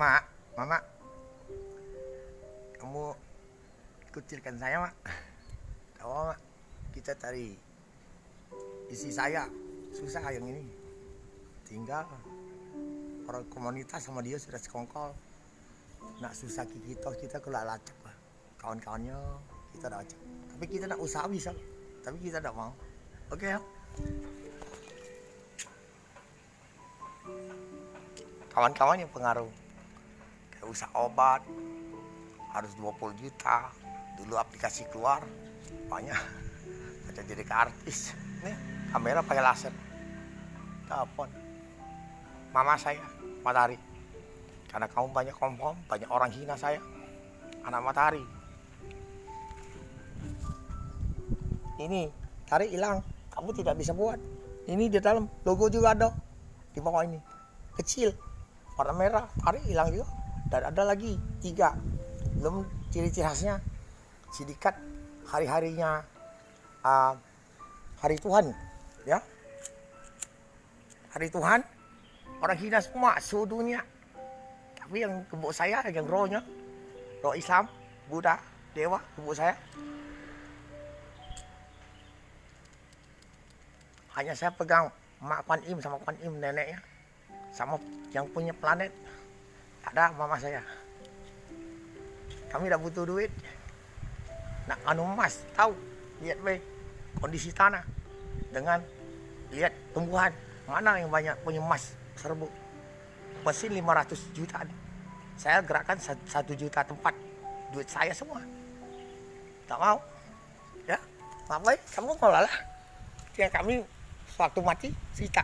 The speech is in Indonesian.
Mak, Mama, kamu kucilkan saya, Mak. Tahu, Mak, kita cari isi saya susah yang ini. Tinggal orang komunitas sama dia sudah sekongkol. Nak susah kita kalau lacak lah. Kawan-kawannya kita dah acak. Tapi kita nak usaha bisa. Tapi kita tak mau. Oke ya. Kawan-kawan yang pengaruh. Kayak usaha obat harus 20 juta. Dulu aplikasi keluar banyak. Ada jadi ke artis. Nih kamera pakai laser. Telepon. Mama saya, Matahari. Karena kamu banyak kompom, banyak orang hina saya. Anak Matahari. Ini, Tari hilang. Kamu tidak bisa buat. Ini di dalam, logo juga ada. Di bawah ini. Kecil. Warna merah, Tari hilang juga. Dan ada lagi 3. Belum ciri-ciri khasnya. Sidikat hari-harinya hari Tuhan. Ya. Hari Tuhan. Orang hina semua, seluruh dunia. Tapi yang kebuk saya, yang rohnya, roh Islam, Buddha, Dewa, kebuk saya. Hanya saya pegang Mak Kuan Im sama Kuan Im neneknya. Sama yang punya planet. Ada mama saya. Kami tidak butuh duit. Nak anu emas, tahu. Lihat be, kondisi tanah. Dengan lihat tumbuhan. Mana yang banyak punya emas. Serbu mesin 500 juta. Saya gerakkan 1 juta tempat. Duit saya semua. Tak mau. Ya, ngapain? Kamu mau lah. Yang kami sewaktu mati sita.